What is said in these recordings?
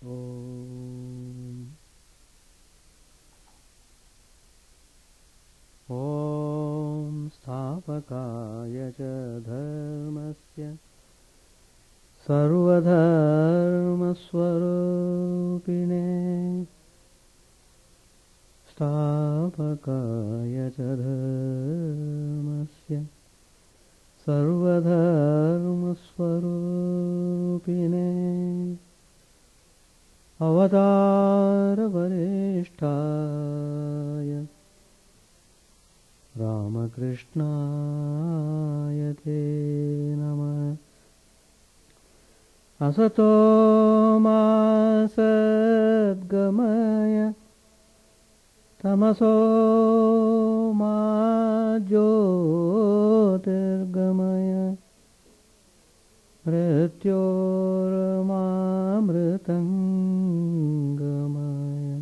Om. Om Sthavakaya cha dharmasya Sarvadharma Swarupine Sthavakaya cha dharmasya Sarvadharma Swarupine Avatara Varishtaya Ramakrishna Te Namah Asato Ma Sadgamaya Tamaso Ma Jyotirgamaya Mrityormamritangamaya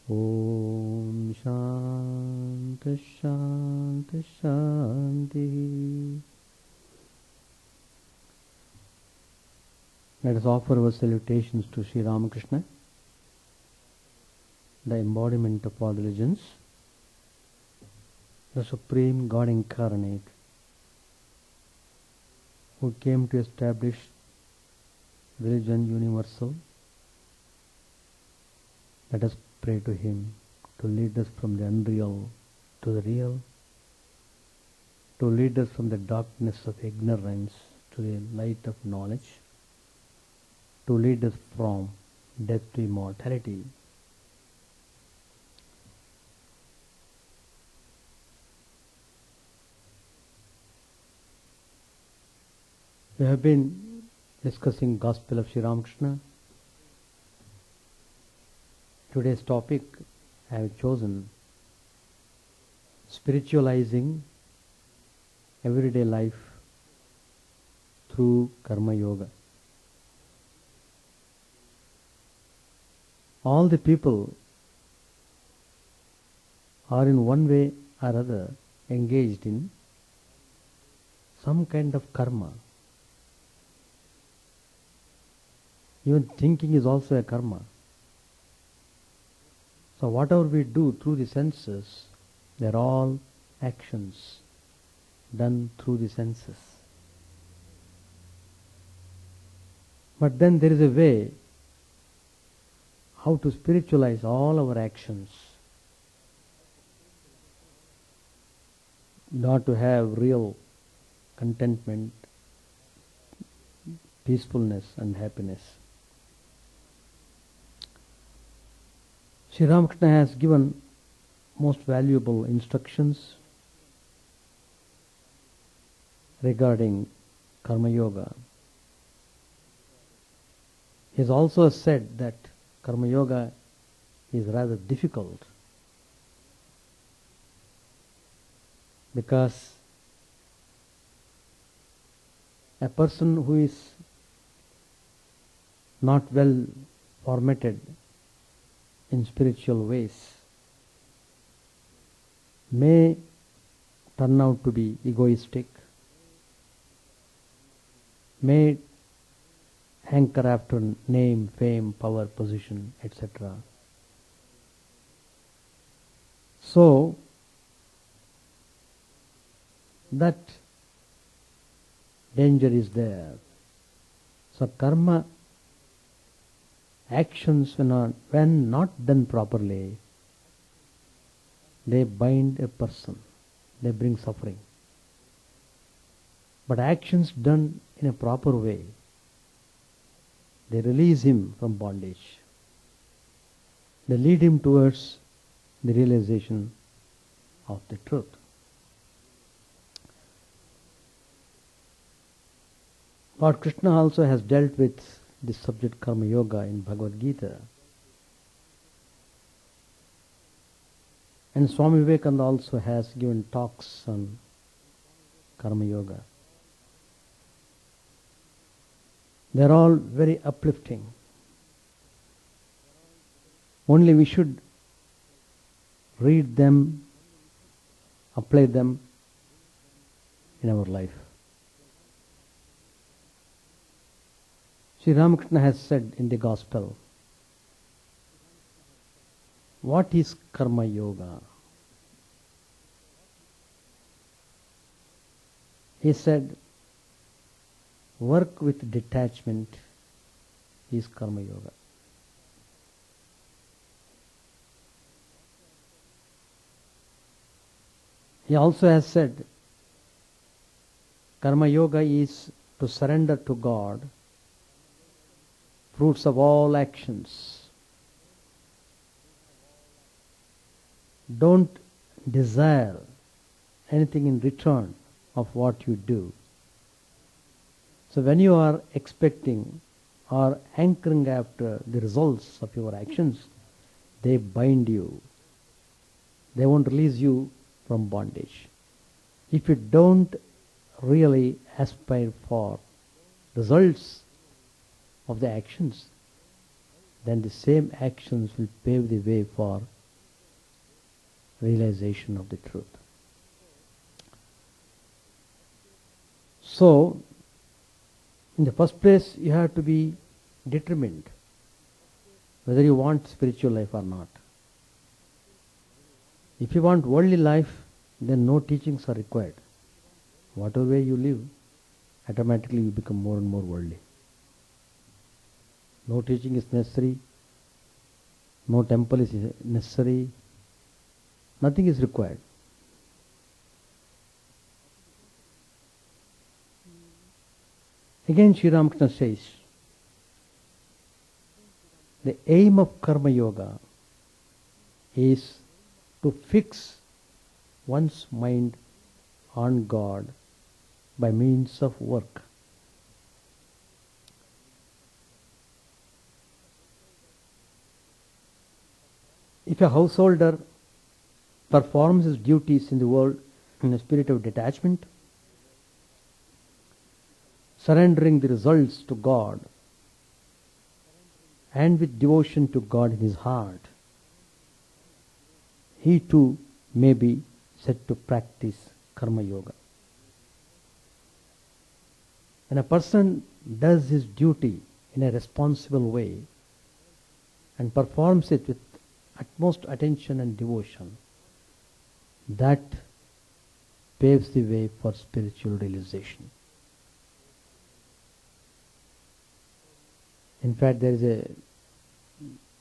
Om Shanti Shanti Shanti. Let us offer our salutations to Sri Ramakrishna, the embodiment of all religions, the Supreme God Incarnate, who came to establish religion universal. Let us pray to Him to lead us from the unreal to the real, to lead us from the darkness of ignorance to the light of knowledge, to lead us from death to immortality. We have been discussing Gospel of Sri Ramakrishna. Today's topic I have chosen: spiritualizing everyday life through Karma Yoga. All the people are in one way or other engaged in some kind of karma. Even thinking is also a karma. So whatever we do through the senses, they are all actions done through the senses. But then there is a way how to spiritualize all our actions, not to have real contentment, peacefulness and happiness. Sri Ramakrishna has given most valuable instructions regarding Karma Yoga. He has also said that Karma Yoga is rather difficult because a person who is not well formatted in spiritual ways may turn out to be egoistic, may hanker after name, fame, power, position, etc. So that danger is there. So karma actions, when not done properly, they bind a person, they bring suffering. But actions done in a proper way, they release him from bondage. They lead him towards the realization of the truth. Lord Krishna also has dealt with this subject Karma Yoga in Bhagavad Gita. And Swami Vivekananda also has given talks on Karma Yoga. They are all very uplifting. Only we should read them, apply them in our life. Sri Ramakrishna has said in the Gospel, what is Karma Yoga? He said, work with detachment is Karma Yoga. He also has said, Karma Yoga is to surrender to God fruits of all actions. Don't desire anything in return of what you do. So when you are expecting or anchoring after the results of your actions, they bind you. They won't release you from bondage. If you don't really aspire for results of the actions, then the same actions will pave the way for realization of the truth. So, in the first place, you have to be determined whether you want spiritual life or not. If you want worldly life, then no teachings are required. Whatever way you live, automatically you become more and more worldly. No teaching is necessary. No temple is necessary. Nothing is required. Again, Sri Ramakrishna says, the aim of Karma Yoga is to fix one's mind on God by means of work. If a householder performs his duties in the world in a spirit of detachment, surrendering the results to God, and with devotion to God in his heart, he too may be said to practice Karma Yoga. When a person does his duty in a responsible way and performs it with utmost attention and devotion, that paves the way for spiritual realization. In fact, there is a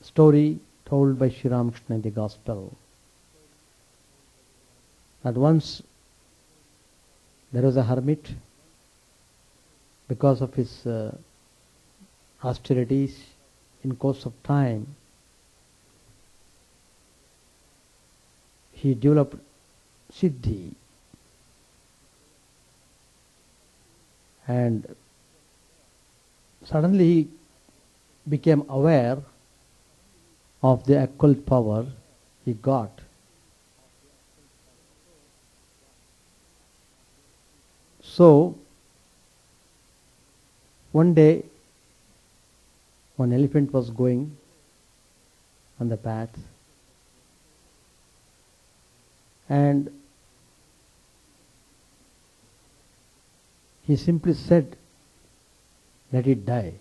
story told by Sri Ramakrishna in the Gospel that once there was a hermit. Because of his austerities, in course of time, he developed siddhi, and suddenly he became aware of the occult power he got. So, one day, one elephant was going on the path, and he simply said, "Let it die."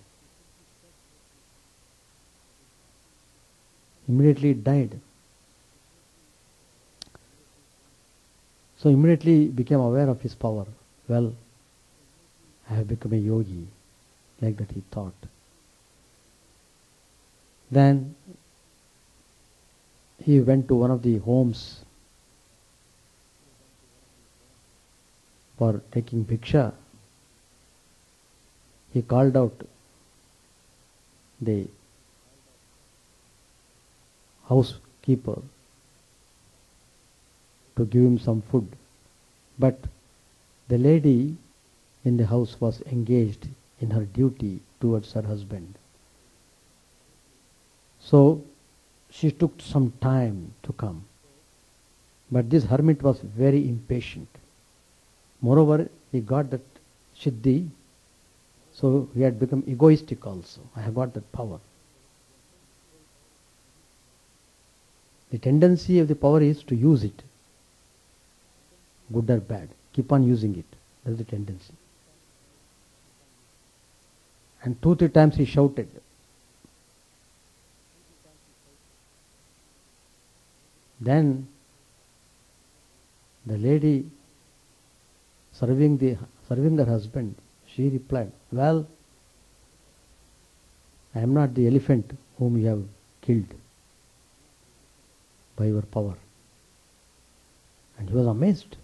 Immediately it died. So immediately he became aware of his power. Well, I have become a yogi. Like that he thought. Then he went to one of the homes for taking bhiksha. He called out the housekeeper to give him some food. But the lady in the house was engaged in her duty towards her husband. So she took some time to come. But this hermit was very impatient. Moreover, he got that siddhi, so he had become egoistic also. I have got that power. The tendency of the power is to use it, good or bad. Keep on using it. That is the tendency. And 2-3 times he shouted. Then the lady serving her husband, she replied, "Well, I am not the elephant whom you have killed by your power." And he was amazed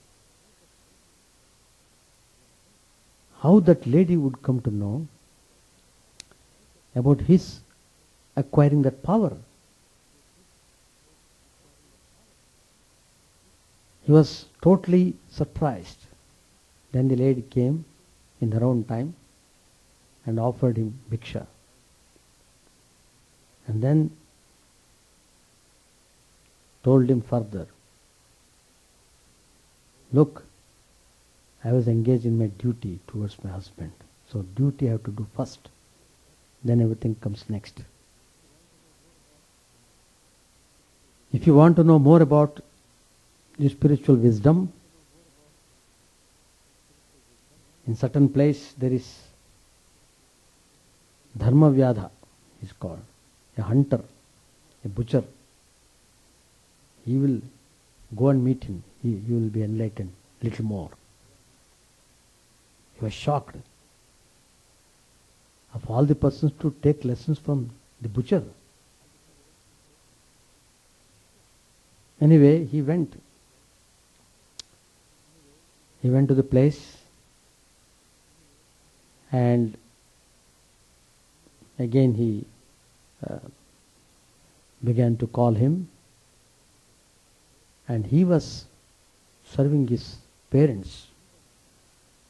how that lady would come to know about his acquiring that power. He was totally surprised. Then the lady came in her own time and offered him bhiksha. And then told him further, "Look, I was engaged in my duty towards my husband. So duty I have to do first. Then everything comes next." If you want to know more about the spiritual wisdom, in certain place there is Dharma Vyadha is called, a hunter, a butcher. He will go and meet him. You will be enlightened little more. He was shocked of all the persons to take lessons from the butcher. Anyway, he went. He went to the place and again he began to call him, and he was serving his parents,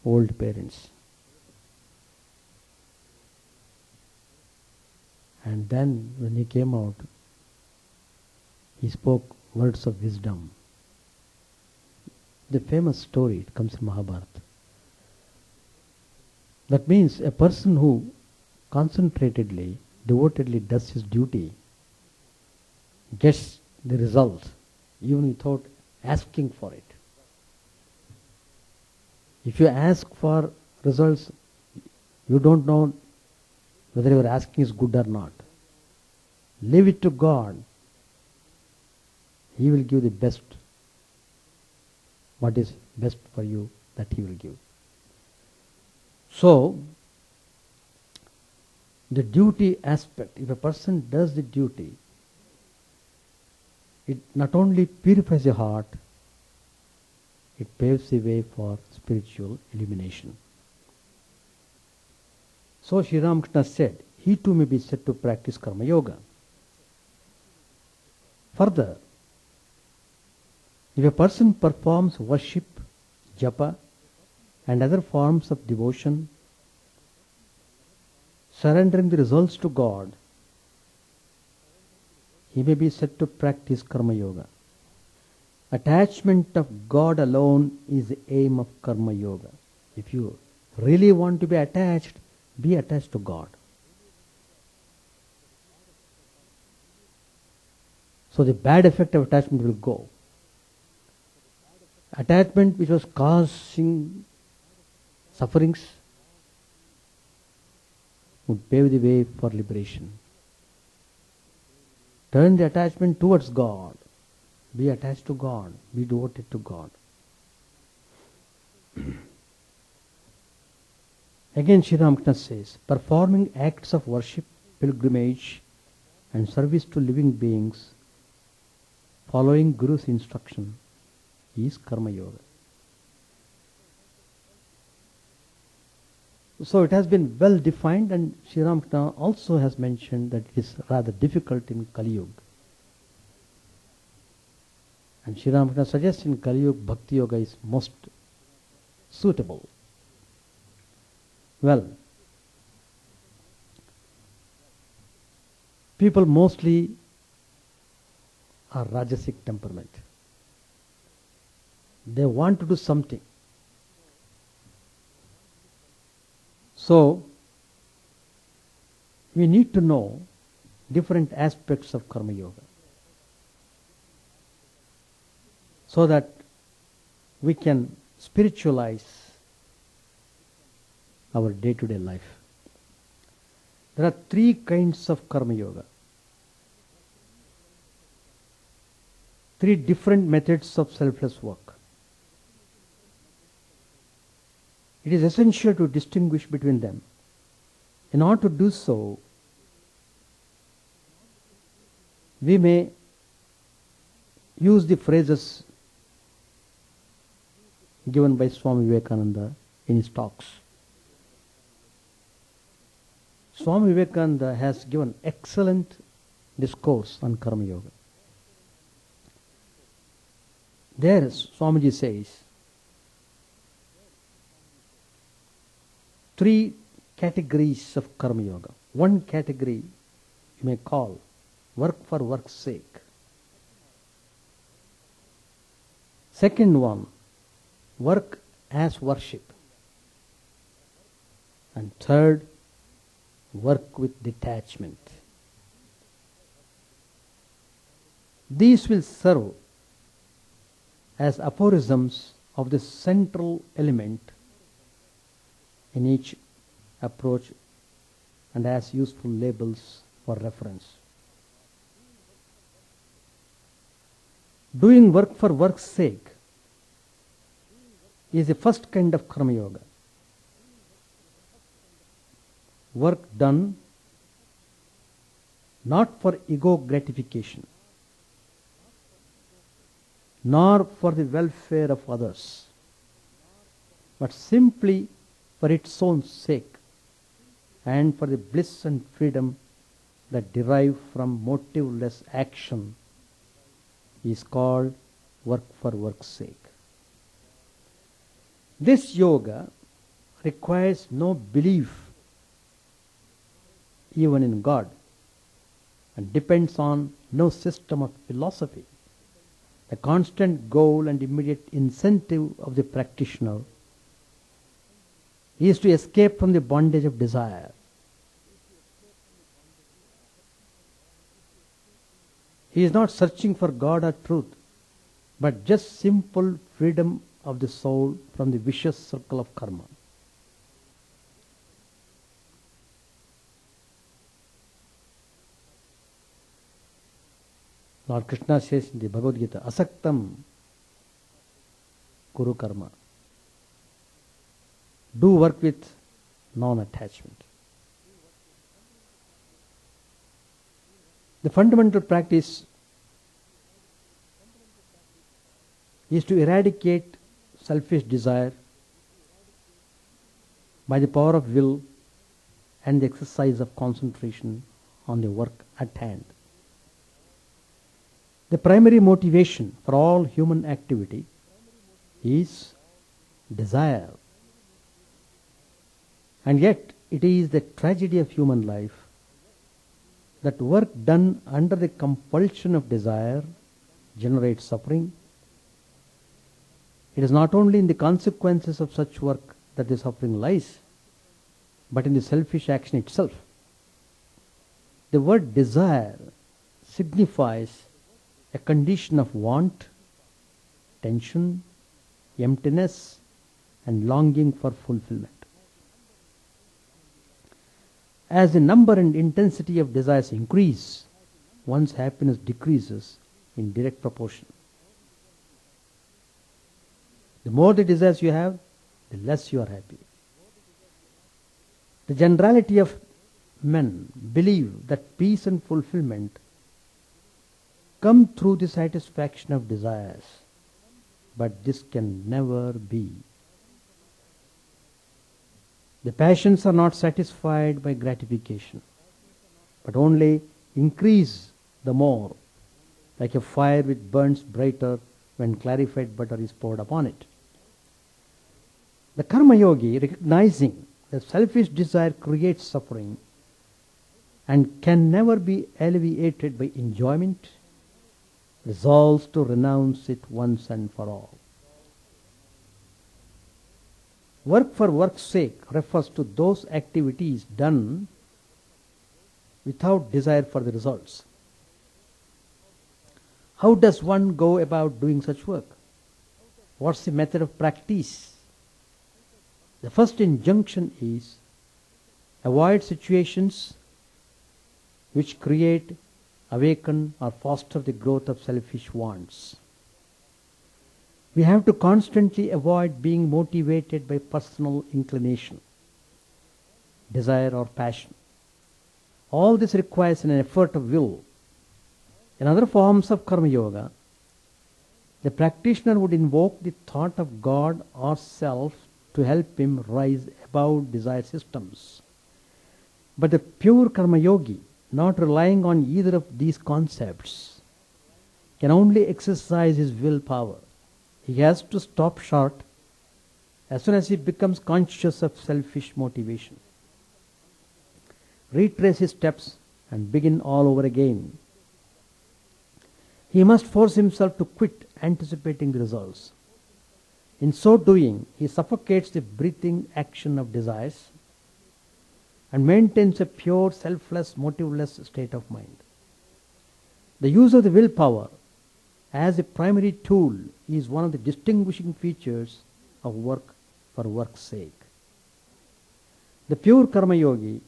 old parents. And then when he came out, he spoke words of wisdom. The famous story, it comes in Mahabharata. That means a person who concentratedly, devotedly does his duty gets the result even without asking for it. If you ask for results, you don't know whether your asking is good or not. Leave it to God. He will give the best. What is best for you, that He will give. So, the duty aspect, if a person does the duty, it not only purifies the heart, it paves the way for spiritual illumination. So Sri Ramakrishna said, he too may be said to practice karma yoga. Further, if a person performs worship, japa, and other forms of devotion, surrendering the results to God, he may be said to practice karma yoga. Attachment of God alone is the aim of karma yoga. If you really want to be attached to God. So the bad effect of attachment will go. Attachment which was causing sufferings would pave the way for liberation. Turn the attachment towards God. Be attached to God. Be devoted to God. Again Sri Ramakrishna says, performing acts of worship, pilgrimage and service to living beings, following Guru's instruction, is karma yoga. So it has been well defined, and Sri Ramakrishna also has mentioned that it is rather difficult in Kali Yuga. And Sri Ramakrishna suggests in Kali Yuga, Bhakti Yoga is most suitable. Well, people mostly are Rajasic temperament. They want to do something. So, we need to know different aspects of karma yoga so that we can spiritualize our day-to-day life. There are three kinds of karma yoga. Three different methods of selfless work. It is essential to distinguish between them. In order to do so, we may use the phrases given by Swami Vivekananda in his talks. Swami Vivekananda has given excellent discourse on karma yoga. There Swamiji says, three categories of karma yoga. One category you may call work for work's sake. Second one, work as worship. And third, work with detachment. These will serve as aphorisms of the central element in each approach and as useful labels for reference. Doing work for work's sake is the first kind of karma yoga. Work done not for ego gratification, nor for the welfare of others, but simply for its own sake and for the bliss and freedom that derive from motiveless action is called work for work's sake. This yoga requires no belief even in God and depends on no system of philosophy. The constant goal and immediate incentive of the practitioner is to escape from the bondage of desire. He is not searching for God or truth, but just simple freedom of the soul from the vicious circle of karma. Lord Krishna says in the Bhagavad Gita, Asaktam Kuru Karma. Do work with non-attachment. The fundamental practice is to eradicate selfish desire by the power of will and the exercise of concentration on the work at hand. The primary motivation for all human activity is desire. And yet it is the tragedy of human life that work done under the compulsion of desire generates suffering. It is not only in the consequences of such work that the suffering lies, but in the selfish action itself. The word desire signifies a condition of want, tension, emptiness, and longing for fulfillment. As the number and intensity of desires increase, one's happiness decreases in direct proportion. The more the desires you have, the less you are happy. The generality of men believe that peace and fulfillment come through the satisfaction of desires, but this can never be. The passions are not satisfied by gratification, but only increase the more, like a fire which burns brighter when clarified butter is poured upon it. The karma yogi, recognizing that selfish desire creates suffering and can never be alleviated by enjoyment, resolves to renounce it once and for all. Work for work's sake refers to those activities done without desire for the results. How does one go about doing such work? What's the method of practice? The first injunction is avoid situations which create, awaken, or foster the growth of selfish wants. We have to constantly avoid being motivated by personal inclination, desire, or passion. All this requires an effort of will. In other forms of Karma Yoga, the practitioner would invoke the thought of God or self to help him rise above desire systems. But the pure Karma Yogi, not relying on either of these concepts, can only exercise his willpower. He has to stop short as soon as he becomes conscious of selfish motivation, retrace his steps, and begin all over again. He must force himself to quit anticipating the results. In so doing, he suffocates the breathing action of desires and maintains a pure, selfless, motiveless state of mind. The use of the willpower as a primary tool is one of the distinguishing features of work for work's sake. The pure Karma Yogi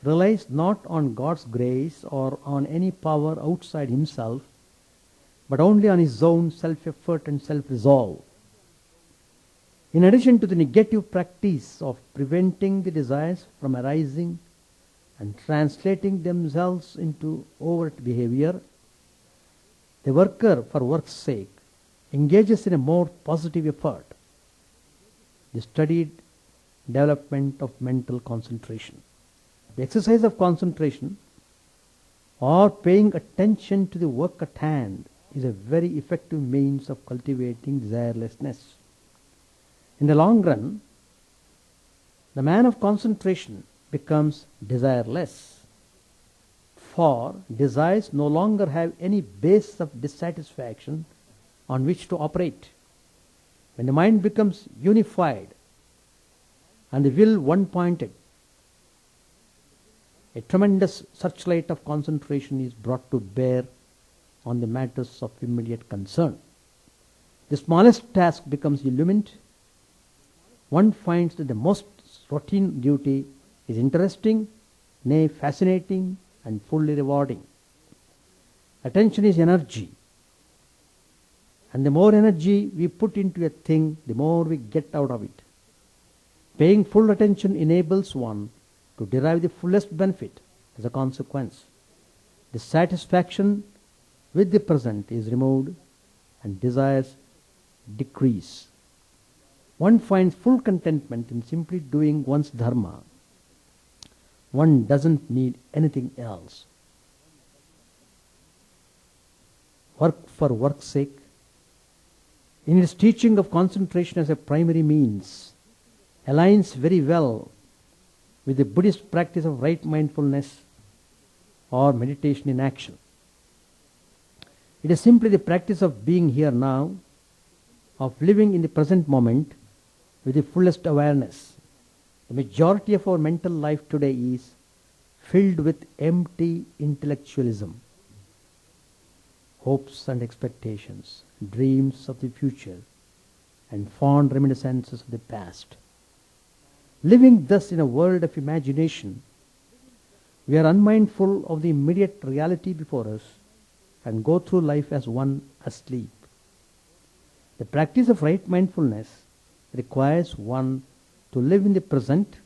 relies not on God's grace or on any power outside himself, but only on his own self-effort and self-resolve. In addition to the negative practice of preventing the desires from arising and translating themselves into overt behavior, the worker for work's sake engages in a more positive effort, the studied development of mental concentration. The exercise of concentration or paying attention to the work at hand is a very effective means of cultivating desirelessness. In the long run, the man of concentration becomes desireless, for desires no longer have any base of dissatisfaction on which to operate. When the mind becomes unified and the will one-pointed, a tremendous searchlight of concentration is brought to bear on the matters of immediate concern. The smallest task becomes illumined. One finds that the most routine duty is interesting, nay fascinating, and fully rewarding. Attention is energy, and the more energy we put into a thing, the more we get out of it. Paying full attention enables one to derive the fullest benefit as a consequence. The satisfaction with the present is removed and desires decrease. One finds full contentment in simply doing one's dharma. One doesn't need anything else. Work for work's sake, in its teaching of concentration as a primary means, aligns very well with the Buddhist practice of right mindfulness or meditation in action. It is simply the practice of being here now, of living in the present moment with the fullest awareness. The majority of our mental life today is filled with empty intellectualism, hopes and expectations, dreams of the future, and fond reminiscences of the past. Living thus in a world of imagination, we are unmindful of the immediate reality before us and go through life as one asleep. The practice of right mindfulness requires one to live in the present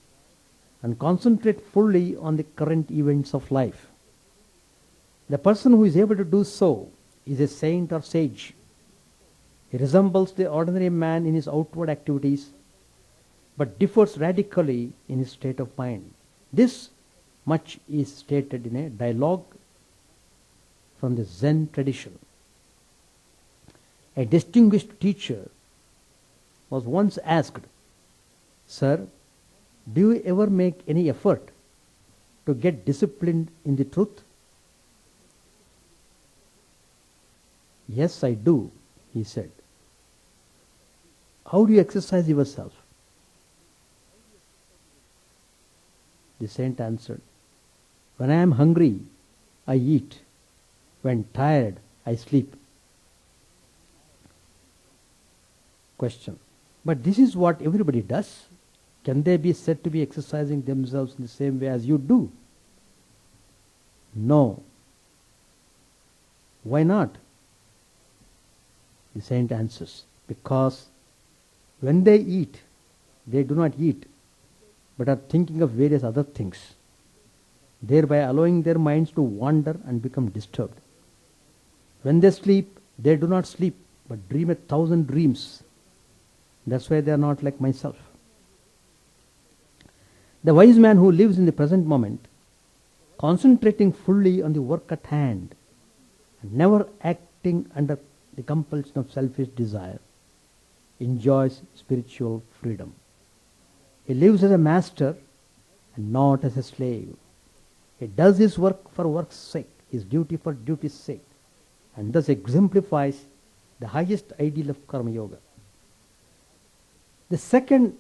and concentrate fully on the current events of life. The person who is able to do so is a saint or sage. He resembles the ordinary man in his outward activities, but differs radically in his state of mind. This much is stated in a dialogue from the Zen tradition. A distinguished teacher was once asked, "Sir, do you ever make any effort to get disciplined in the truth?" "Yes, I do," he said. "How do you exercise yourself?" The saint answered, "When I am hungry, I eat. When tired, I sleep." Question: But this is what everybody does. Can they be said to be exercising themselves in the same way as you do? No. Why not? The saint answers, because when they eat, they do not eat, but are thinking of various other things, thereby allowing their minds to wander and become disturbed. When they sleep, they do not sleep, but dream 1,000 dreams. That's why they are not like myself. The wise man who lives in the present moment, concentrating fully on the work at hand, and never acting under the compulsion of selfish desire, enjoys spiritual freedom. He lives as a master and not as a slave. He does his work for work's sake, his duty for duty's sake, and thus exemplifies the highest ideal of Karma Yoga. The second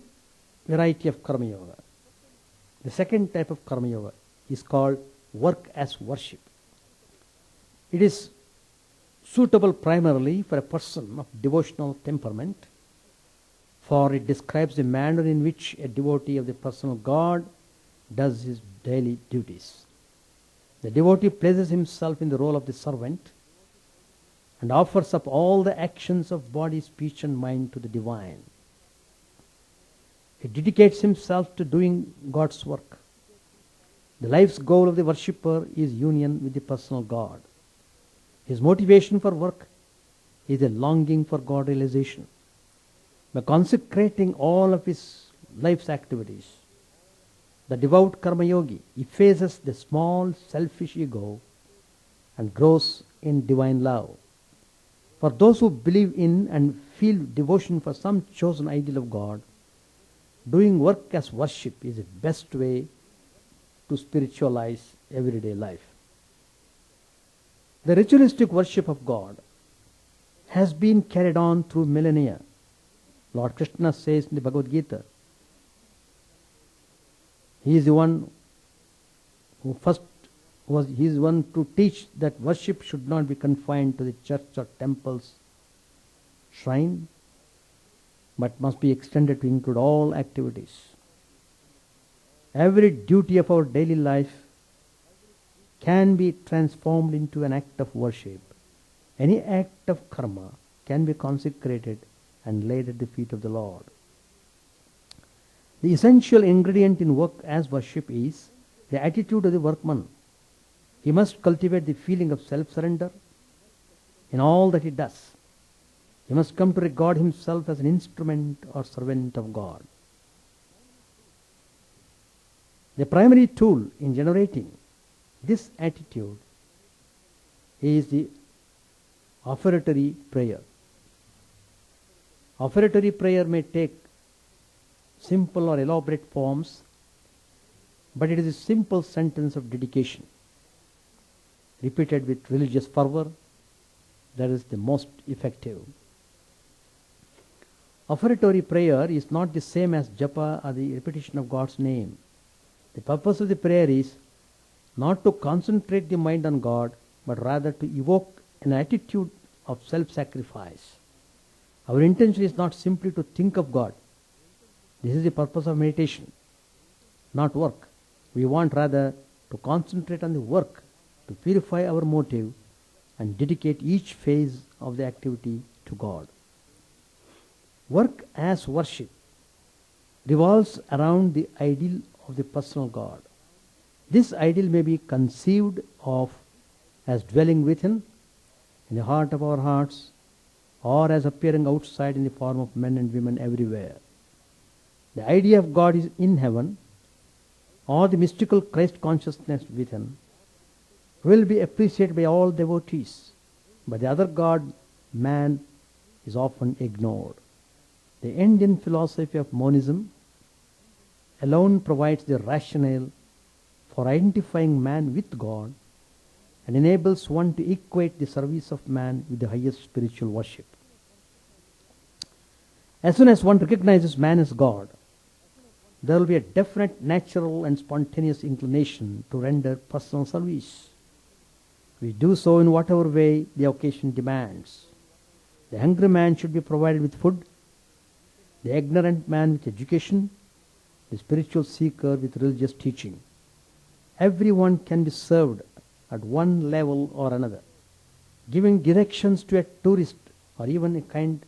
variety of Karma Yoga, the second type of Karma Yoga, is called work as worship. It is suitable primarily for a person of devotional temperament, for it describes the manner in which a devotee of the personal God does his daily duties. The devotee places himself in the role of the servant and offers up all the actions of body, speech and mind to the divine. He dedicates himself to doing God's work. The life's goal of the worshipper is union with the personal God. His motivation for work is a longing for God realization. By consecrating all of his life's activities, the devout Karma Yogi effaces the small selfish ego and grows in divine love. For those who believe in and feel devotion for some chosen ideal of God, doing work as worship is the best way to spiritualize everyday life. The ritualistic worship of God has been carried on through millennia. Lord Krishna says in the Bhagavad Gita, he is the one who he is one to teach that worship should not be confined to the church or temple's shrine, but must be extended to include all activities. Every duty of our daily life can be transformed into an act of worship. Any act of karma can be consecrated and laid at the feet of the Lord. The essential ingredient in work as worship is the attitude of the workman. He must cultivate the feeling of self-surrender in all that he does. He must come to regard himself as an instrument or servant of God. The primary tool in generating this attitude is the offertory prayer. Offertory prayer may take simple or elaborate forms, but it is a simple sentence of dedication, repeated with religious fervor, that is the most effective. Offertory prayer is not the same as japa or the repetition of God's name. The purpose of the prayer is not to concentrate the mind on God, but rather to evoke an attitude of self-sacrifice. Our intention is not simply to think of God. This is the purpose of meditation, not work. We want rather to concentrate on the work, to purify our motive and dedicate each phase of the activity to God. Work as worship revolves around the ideal of the personal God. This ideal may be conceived of as dwelling within, in the heart of our hearts, or as appearing outside in the form of men and women everywhere. The idea of God is in heaven, or the mystical Christ consciousness within, will be appreciated by all devotees, but the other God, man, is often ignored. The Indian philosophy of monism alone provides the rationale for identifying man with God and enables one to equate the service of man with the highest spiritual worship. As soon as one recognizes man as God, there will be a definite natural and spontaneous inclination to render personal service. We do so in whatever way the occasion demands. The hungry man should be provided with food, the ignorant man with education, the spiritual seeker with religious teaching. Everyone can be served at one level or another. Giving directions to a tourist or even a kind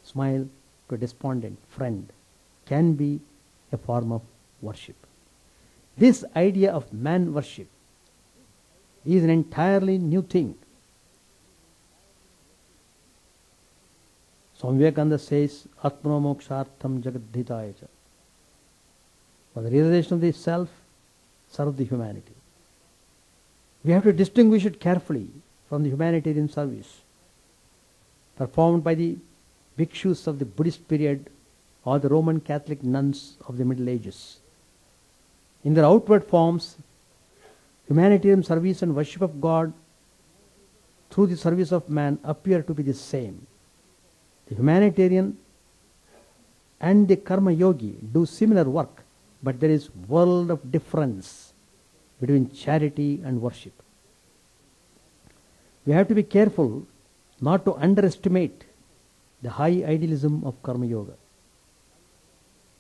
smile to a despondent friend can be a form of worship. This idea of man worship is an entirely new thing. Swami Vivekananda says, Atmano mokshartham jagadhitaya cha. For the realization of the self, serve the humanity. We have to distinguish it carefully from the humanitarian service performed by the bhikshus of the Buddhist period or the Roman Catholic nuns of the Middle Ages. In their outward forms, humanitarian service and worship of God through the service of man appear to be the same. The humanitarian and the karma yogi do similar work, but there is world of difference between charity and worship. We have to be careful not to underestimate the high idealism of karma yoga.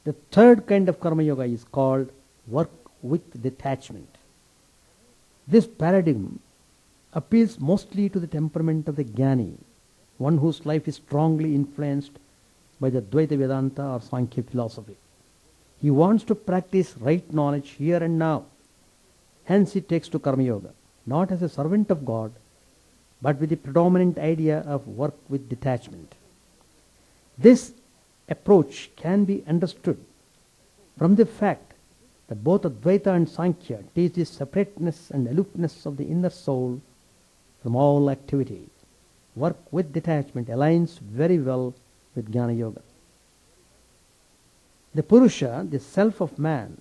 The third kind of karma yoga is called work with detachment. This paradigm appeals mostly to the temperament of the jnani, one whose life is strongly influenced by the Dvaita Vedanta or Sankhya philosophy. He wants to practice right knowledge here and now. Hence he takes to karma yoga, not as a servant of God, but with the predominant idea of work with detachment. This approach can be understood from the fact that both Advaita and Sankhya teach the separateness and aloofness of the inner soul from all activity. Work with detachment aligns very well with Jnana Yoga. The Purusha, the self of man,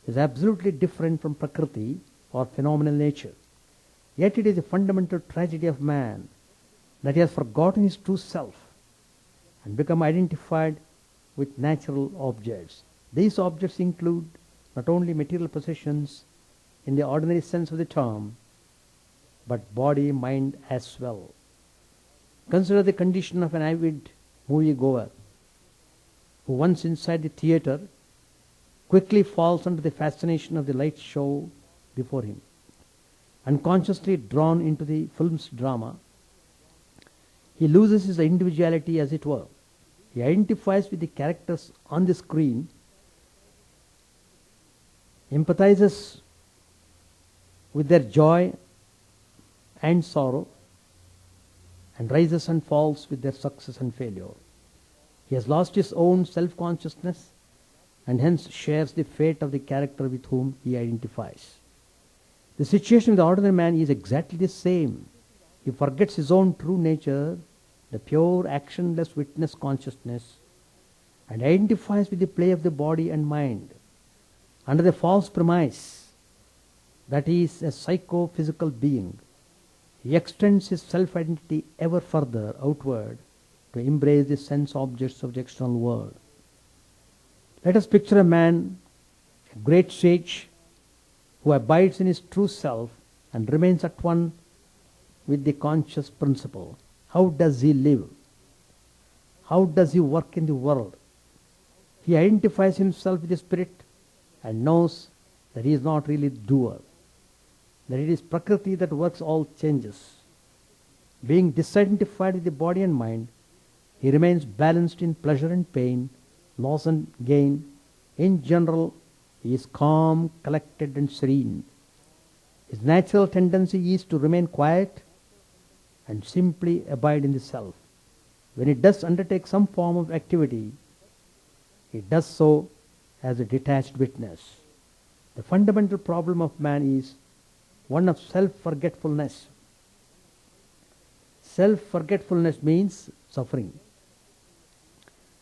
is absolutely different from Prakriti or phenomenal nature. Yet it is a fundamental tragedy of man that he has forgotten his true self and become identified with natural objects. These objects include not only material possessions in the ordinary sense of the term, but body, mind as well. Consider the condition of an avid movie-goer who once inside the theater quickly falls under the fascination of the light show before him. Unconsciously drawn into the film's drama, he loses his individuality, as it were. He identifies with the characters on the screen, empathizes with their joy and sorrow, and rises and falls with their success and failure. He has lost his own self-consciousness and hence shares the fate of the character with whom he identifies. The situation with the ordinary man is exactly the same. He forgets his own true nature, the pure actionless witness consciousness, and identifies with the play of the body and mind under the false premise that he is a psycho-physical being. He extends his self-identity ever further outward to embrace the sense objects of the external world. Let us picture a man, a great sage, who abides in his true self and remains at one with the conscious principle. How does he live? How does he work in the world? He identifies himself with the spirit and knows that he is not really doer, that it is Prakriti that works all changes. Being disidentified with the body and mind, he remains balanced in pleasure and pain, loss and gain. In general, he is calm, collected and serene. His natural tendency is to remain quiet and simply abide in the self. When he does undertake some form of activity, he does so as a detached witness. The fundamental problem of man is one of self-forgetfulness. Self-forgetfulness means suffering.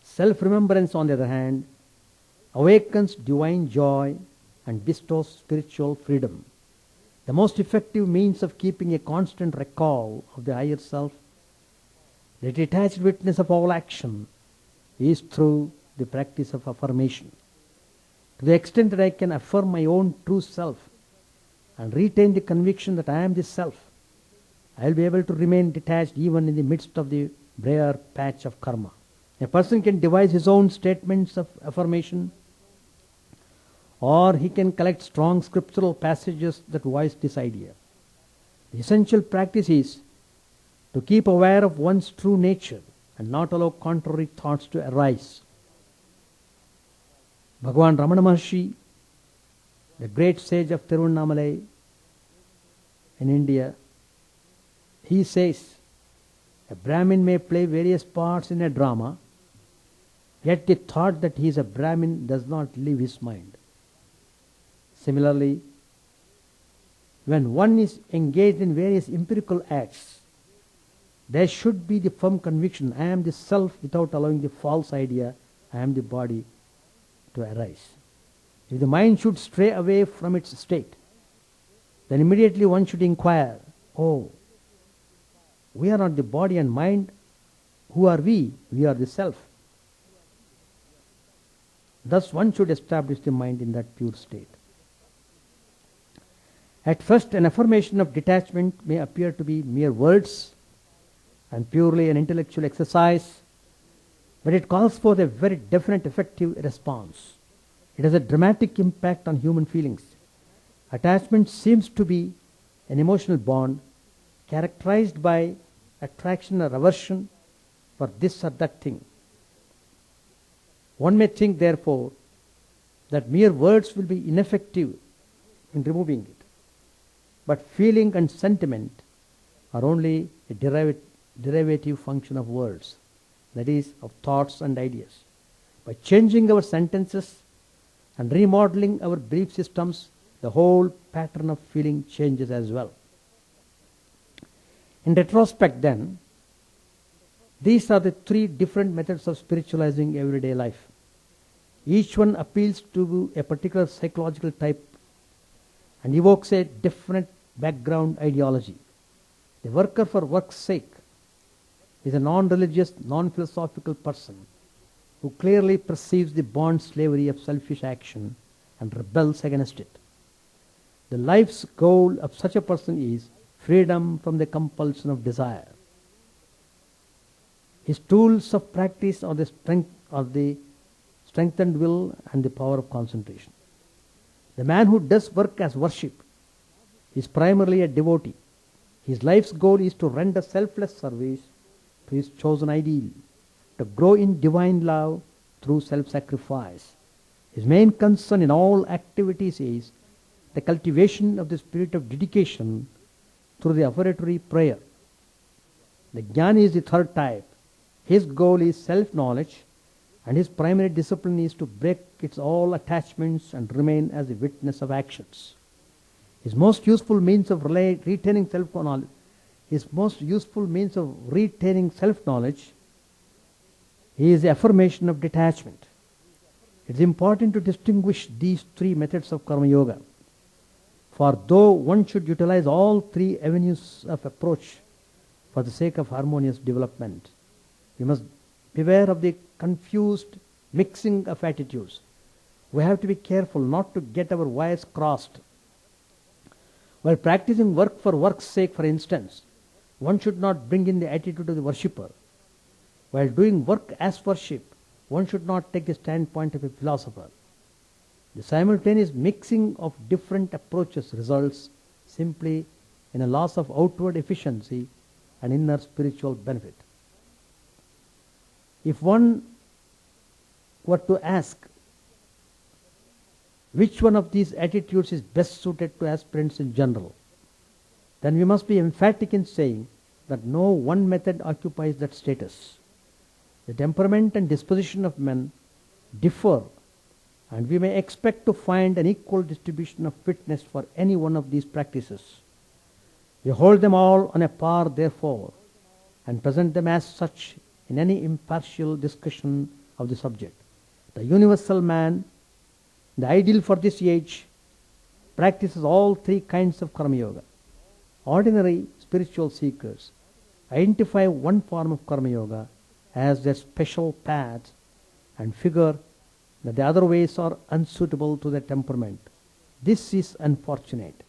Self-remembrance, on the other hand, awakens divine joy and bestows spiritual freedom. The most effective means of keeping a constant recall of the higher self, the detached witness of all action, is through the practice of affirmation. To the extent that I can affirm my own true self and retain the conviction that I am the self, I will be able to remain detached even in the midst of the briar patch of karma. A person can devise his own statements of affirmation, or he can collect strong scriptural passages that voice this idea. The essential practice is to keep aware of one's true nature and not allow contrary thoughts to arise. Bhagavan Ramana Maharshi, the great sage of Tiruvannamalai in India, he says, a Brahmin may play various parts in a drama, yet the thought that he is a Brahmin does not leave his mind. Similarly, when one is engaged in various empirical acts, there should be the firm conviction, I am the self, without allowing the false idea, I am the body, to arise. If the mind should stray away from its state, then immediately one should inquire, oh, we are not the body and mind. Who are we? We are the self. Thus one should establish the mind in that pure state. At first, an affirmation of detachment may appear to be mere words and purely an intellectual exercise, but it calls for a very definite effective response. It has a dramatic impact on human feelings. Attachment seems to be an emotional bond characterized by attraction or aversion for this or that thing. One may think, therefore, that mere words will be ineffective in removing it. But feeling and sentiment are only a derivative function of words, that is, of thoughts and ideas. By changing our sentences and remodeling our belief systems, the whole pattern of feeling changes as well. In retrospect, then, these are the three different methods of spiritualizing everyday life. Each one appeals to a particular psychological type and evokes a different background ideology. The worker for work's sake is a non-religious, non-philosophical person who clearly perceives the bond slavery of selfish action and rebels against it. The life's goal of such a person is freedom from the compulsion of desire. His tools of practice are the strengthened will and the power of concentration. The man who does work as worship is primarily a devotee. His life's goal is to render selfless service to his chosen ideal, to grow in divine love through self-sacrifice. His main concern in all activities is the cultivation of the spirit of dedication through the offertory prayer. The Jnani is the third type. His goal is self-knowledge, and his primary discipline is to break its all attachments and remain as a witness of actions. His most useful means of retaining self-knowledge is the affirmation of detachment. It is important to distinguish these three methods of karma yoga. For though one should utilize all three avenues of approach for the sake of harmonious development, we must beware of the confused mixing of attitudes. We have to be careful not to get our wires crossed. While practicing work for work's sake, for instance, one should not bring in the attitude of the worshipper. While doing work as worship, one should not take the standpoint of a philosopher. The simultaneous mixing of different approaches results simply in a loss of outward efficiency and inner spiritual benefit. If one were to ask which one of these attitudes is best suited to aspirants in general, then we must be emphatic in saying that no one method occupies that status. The temperament and disposition of men differ, and we may expect to find an equal distribution of fitness for any one of these practices. We hold them all on a par, therefore, and present them as such in any impartial discussion of the subject. The universal man, the ideal for this age, practices all three kinds of karma yoga. Ordinary spiritual seekers identify one form of karma yoga as their special path and figure that the other ways are unsuitable to their temperament. This is unfortunate,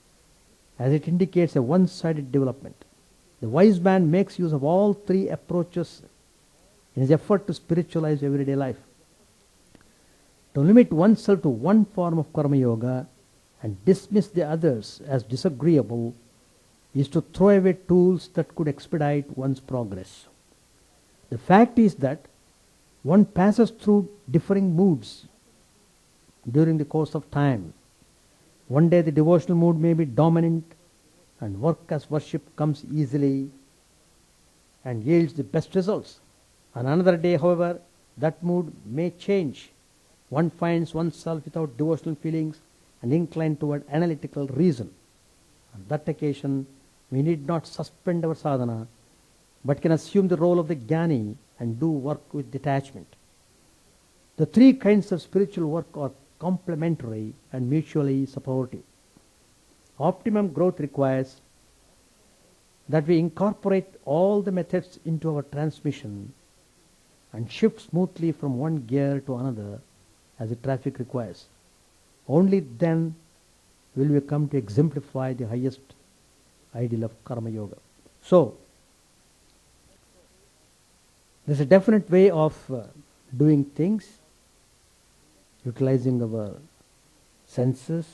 as it indicates a one-sided development. The wise man makes use of all three approaches in his effort to spiritualize everyday life. To limit oneself to one form of karma yoga and dismiss the others as disagreeable is to throw away tools that could expedite one's progress. The fact is that one passes through differing moods during the course of time. One day the devotional mood may be dominant and work as worship comes easily and yields the best results. On another day, however, that mood may change. One finds oneself without devotional feelings and inclined toward analytical reason. On that occasion, we need not suspend our sadhana, but can assume the role of the jnani and do work with detachment. The three kinds of spiritual work are complementary and mutually supportive. Optimum growth requires that we incorporate all the methods into our transmission and shift smoothly from one gear to another as the traffic requires. Only then will we come to exemplify the highest ideal of karma yoga. So, there's a definite way of doing things, utilizing our senses,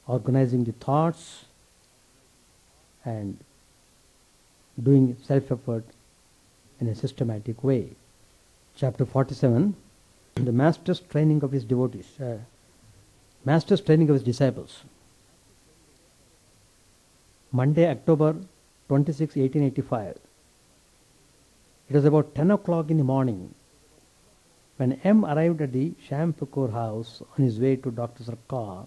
organizing the thoughts, and doing self-effort in a systematic way. Chapter 47, the Master's training of his devotees, Master's training of his disciples. Monday, October 26, 1885. It was about 10 o'clock in the morning when M arrived at the Shampukur house on his way to Dr. Sarkar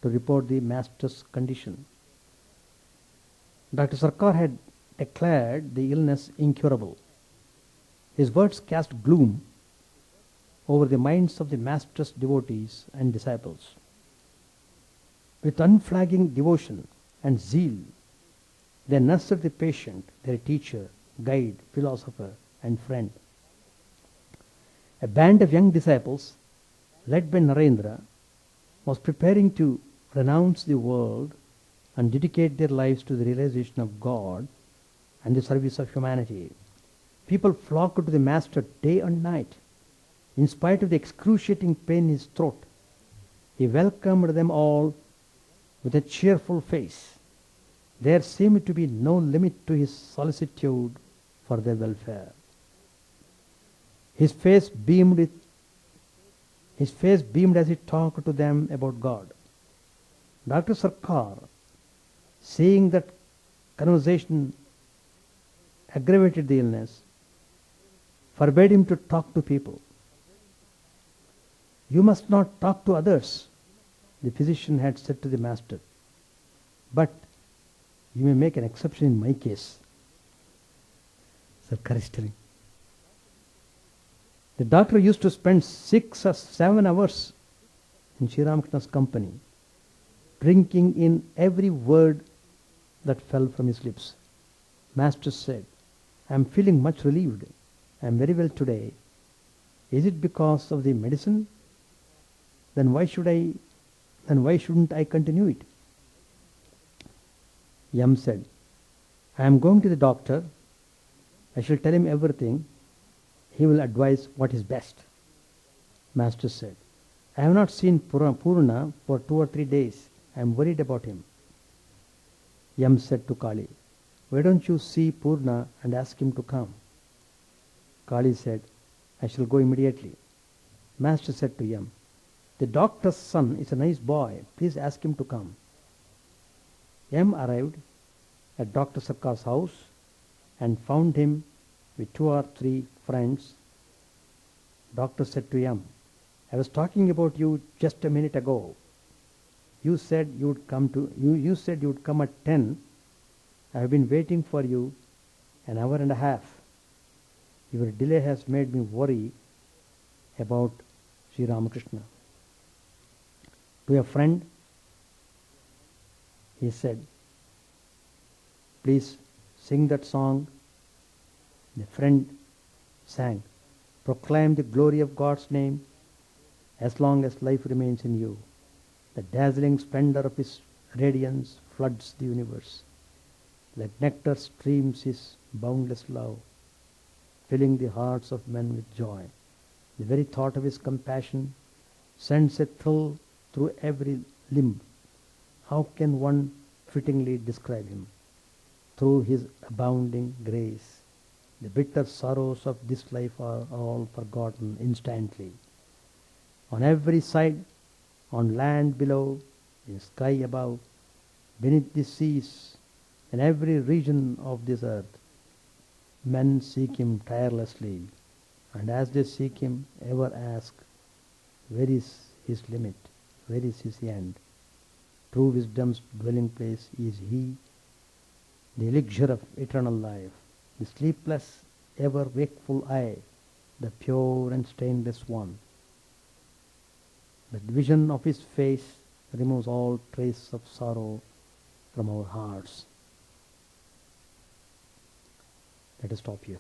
to report the Master's condition. Dr. Sarkar had declared the illness incurable. His words cast gloom over the minds of the Master's devotees and disciples. With unflagging devotion and zeal, they nurtured the patient, their teacher, guide, philosopher, and friend. A band of young disciples, led by Narendra, was preparing to renounce the world and dedicate their lives to the realization of God and the service of humanity. People flocked to the Master day and night. In spite of the excruciating pain in his throat, he welcomed them all with a cheerful face. There seemed to be no limit to his solicitude for their welfare. His face beamed as he talked to them about God. Dr. Sarkar, seeing that conversation aggravated the illness, forbade him to talk to people. "You must not talk to others," the physician had said to the Master, "but you may make an exception in my case." Sarkar is telling. The doctor used to spend 6 or 7 hours in Sri Ramakrishna's company, drinking in every word that fell from his lips. Master said, "I am feeling much relieved. I am very well today. Is it because of the medicine? Then why shouldn't I continue it?" Yam said, "I am going to the doctor. I shall tell him everything. He will advise what is best." Master said, "I have not seen Purna for 2 or 3 days. I am worried about him." Yam said to Kali, "Why don't you see Purna and ask him to come?" Kali said, "I shall go immediately." Master said to Yam, "The doctor's son is a nice boy. Please ask him to come." Yam arrived at Dr. Sarkar's house and found him with 2 or 3 friends. Doctor said to Yam, "I was talking about you just a minute ago. You said you would come at 10. I have been waiting for you an hour and a half. Your delay has made me worry about Sri Ramakrishna." To a friend, he said, "Please sing that song." The friend sang, "Proclaim the glory of God's name as long as life remains in you. The dazzling splendor of his radiance floods the universe. Like nectar streams his boundless love, filling the hearts of men with joy. The very thought of his compassion sends a thrill through every limb. How can one fittingly describe him. Through his abounding grace, the bitter sorrows of this life are all forgotten instantly. On every side, on land below, in sky above, beneath the seas, in every region of this earth, men seek him tirelessly, and as they seek him, ever ask, where is his limit? Where is his end? True wisdom's dwelling place is he, the elixir of eternal life, the sleepless, ever wakeful eye, the pure and stainless one. The vision of his face removes all trace of sorrow from our hearts. Let us stop here.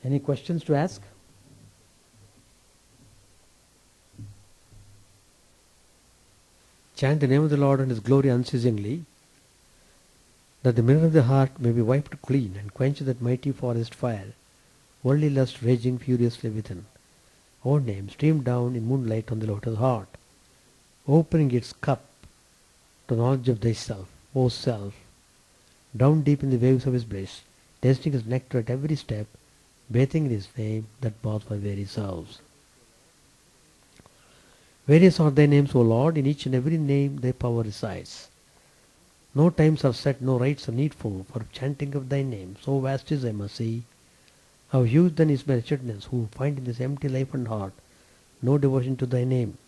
Any questions to ask? Chant the name of the Lord and His glory unceasingly, that the mirror of the heart may be wiped clean, and quench that mighty forest fire, worldly lust raging furiously within. Our name streamed down in moonlight on the lotus heart, opening its cup to knowledge of thyself, O self, down deep in the waves of his bliss, tasting his nectar at every step, bathing in his name that baths for very selves. Various are thy names, O Lord, in each and every name thy power resides. No times are set, no rites are needful for chanting of thy name. So vast is thy mercy. How huge then is my wretchedness, who find in this empty life and heart no devotion to thy name.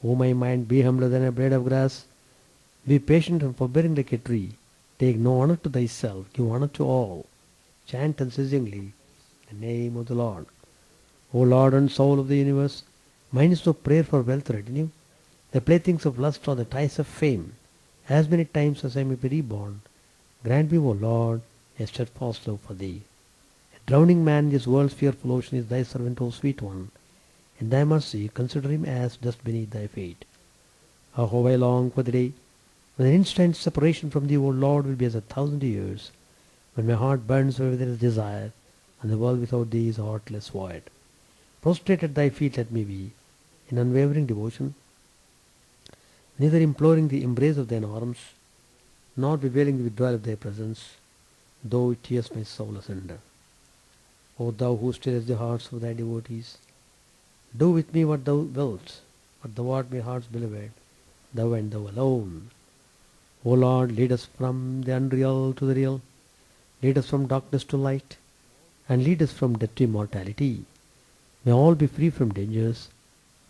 O my mind, be humbler than a blade of grass. Be patient and forbearing like a tree. Take no honor to thyself, give honor to all. Chant unceasingly the name of the Lord. O Lord and soul of the universe, mine is no prayer for wealth retinue. The playthings of lust or the ties of fame. As many times as I may be reborn, grant me, O Lord, a steadfast love for thee. A drowning man in this world's fearful ocean is thy servant, O sweet one. In thy mercy, consider him as dust beneath thy feet. How I long for the day when an instant's separation from thee, O Lord, will be as 1,000 years, when my heart burns with its desire, and the world without thee is a heartless void. Prostrate at thy feet let me be, in unwavering devotion, neither imploring the embrace of thine arms, nor bewailing the withdrawal of thy presence, though it tears my soul asunder. O thou who stillest the hearts of thy devotees, do with me what thou wilt, but thou art my heart's beloved, thou and thou alone. O Lord, lead us from the unreal to the real, lead us from darkness to light, and lead us from death to immortality. May all be free from dangers,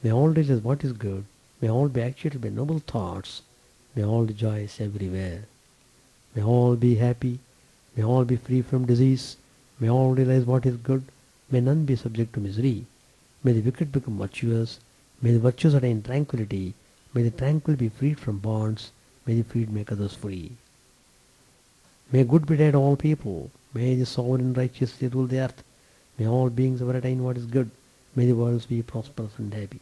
may all realize what is good, may all be actuated by noble thoughts, may all rejoice everywhere. May all be happy, may all be free from disease, may all realize what is good, may none be subject to misery. May the wicked become virtuous, may the virtuous attain tranquility, may the tranquil be freed from bonds, may the freed make others free. May good betide all people, may the sovereign righteously rule the earth, may all beings ever attain what is good, may the worlds be prosperous and happy.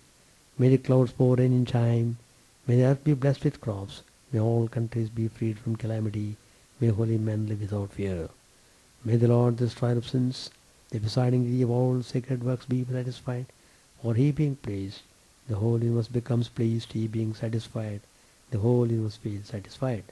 May the clouds pour rain in time, may the earth be blessed with crops, may all countries be freed from calamity, may holy men live without fear. May the Lord, the destroyer of sins, the presiding deity of all sacred works, be satisfied, for he being pleased, the whole universe becomes pleased, he being satisfied, the whole universe feels satisfied.